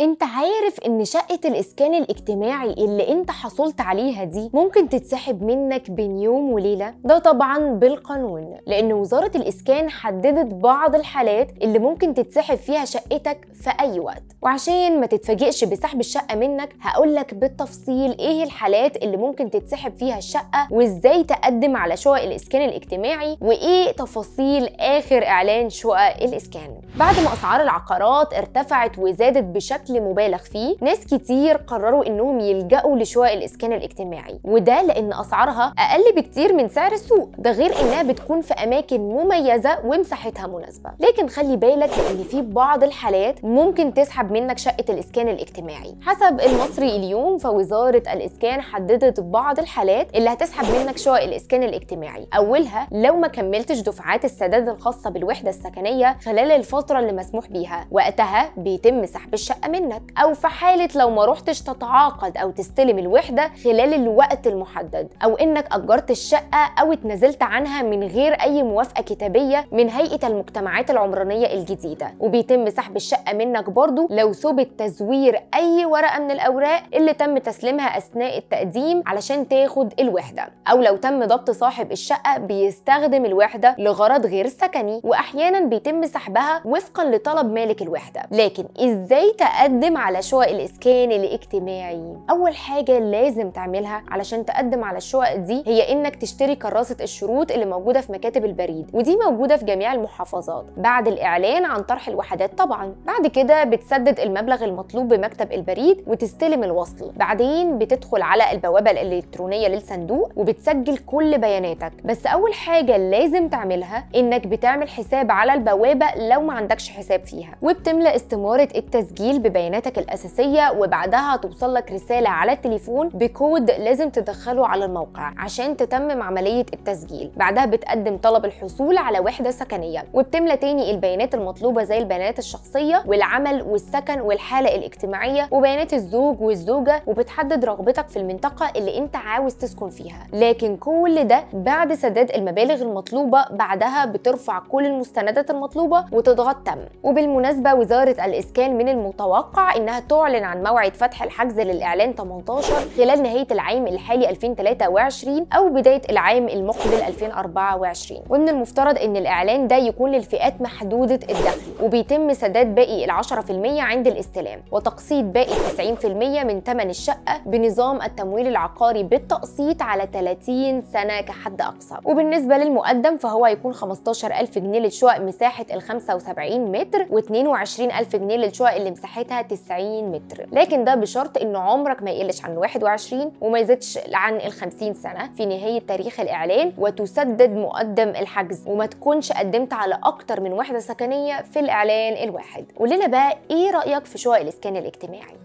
انت عارف ان شقة الاسكان الاجتماعي اللي انت حصلت عليها دي ممكن تتسحب منك بين يوم وليلة؟ ده طبعا بالقانون، لان وزارة الاسكان حددت بعض الحالات اللي ممكن تتسحب فيها شقتك في اي وقت. وعشان ما تتفاجئش بسحب الشقة منك هقولك بالتفصيل ايه الحالات اللي ممكن تتسحب فيها الشقة، وازاي تقدم على شقق الاسكان الاجتماعي، وايه تفاصيل اخر اعلان شقق الاسكان. بعد ما اسعار العقارات ارتفعت وزادت بشكل مبالغ فيه، ناس كتير قرروا انهم يلجأوا لشقق الاسكان الاجتماعي، وده لان اسعارها اقل بكتير من سعر السوق، ده غير انها بتكون في اماكن مميزه ومساحتها مناسبه. لكن خلي بالك ان في بعض الحالات ممكن تسحب منك شقه الاسكان الاجتماعي. حسب المصري اليوم فوزاره الاسكان حددت بعض الحالات اللي هتسحب منك شقق الاسكان الاجتماعي. اولها لو ما كملتش دفعات السداد الخاصه بالوحده السكنيه خلال الفتره اللي مسموح بيها، وقتها بيتم سحب الشقه منك. او في حاله لو ما رحتش تتعاقد او تستلم الوحده خلال الوقت المحدد، او انك اجرت الشقه او اتنازلت عنها من غير اي موافقه كتابيه من هيئه المجتمعات العمرانيه الجديده. وبيتم سحب الشقه منك برضو لو ثبت تزوير اي ورقه من الاوراق اللي تم تسليمها اثناء التقديم علشان تاخد الوحده، او لو تم ضبط صاحب الشقه بيستخدم الوحده لغرض غير سكني، واحيانا بيتم سحبها وفقا لطلب مالك الوحده. لكن ازاي تقدم على شقق الاسكان الاجتماعي؟ اول حاجه لازم تعملها علشان تقدم على الشقق دي هي انك تشتري كراسه الشروط اللي موجوده في مكاتب البريد، ودي موجوده في جميع المحافظات بعد الاعلان عن طرح الوحدات طبعا. بعد كده بتسدد المبلغ المطلوب بمكتب البريد وتستلم الوصل. بعدين بتدخل على البوابه الالكترونيه للصندوق وبتسجل كل بياناتك. بس اول حاجه لازم تعملها انك بتعمل حساب على البوابه لو ما عندكش حساب فيها، وبتملى استماره التسجيل ببياناتك الاساسيه، وبعدها توصل لك رساله على التليفون بكود لازم تدخله على الموقع عشان تتمم عمليه التسجيل. بعدها بتقدم طلب الحصول على وحده سكنيه، وبتملى تاني البيانات المطلوبه زي البيانات الشخصيه والعمل والسكن والحاله الاجتماعيه وبيانات الزوج والزوجه، وبتحدد رغبتك في المنطقه اللي انت عاوز تسكن فيها. لكن كل ده بعد سداد المبالغ المطلوبه. بعدها بترفع كل المستندات المطلوبه وتضغط تم. وبالمناسبه وزاره الاسكان من المتوقع انها تعلن عن موعد فتح الحجز للاعلان 18 خلال نهايه العام الحالي 2023 او بدايه العام المقبل 2024. ومن المفترض ان الاعلان ده يكون للفئات محدوده الدخل، وبيتم سداد باقي 10% عند الاستلام، وتقسيط باقي 90% من ثمن الشقه بنظام التمويل العقاري بالتقسيط على 30 سنه كحد اقصى. وبالنسبه للمقدم فهو هيكون 15000 جنيه للشقق مساحه ال 75 متر، و22000 جنيه للشقق اللي مساحتها 90 متر. لكن ده بشرط ان عمرك ما يقلش عن 21 وما يزيدش عن ال 50 سنه في نهايه تاريخ الاعلان، وتسدد مقدم الحجز، وما تكونش قدمت على اكتر من وحده سكنيه في الاعلان الواحد. قول لنا بقى ايه رايك في شقق الاسكان الاجتماعي؟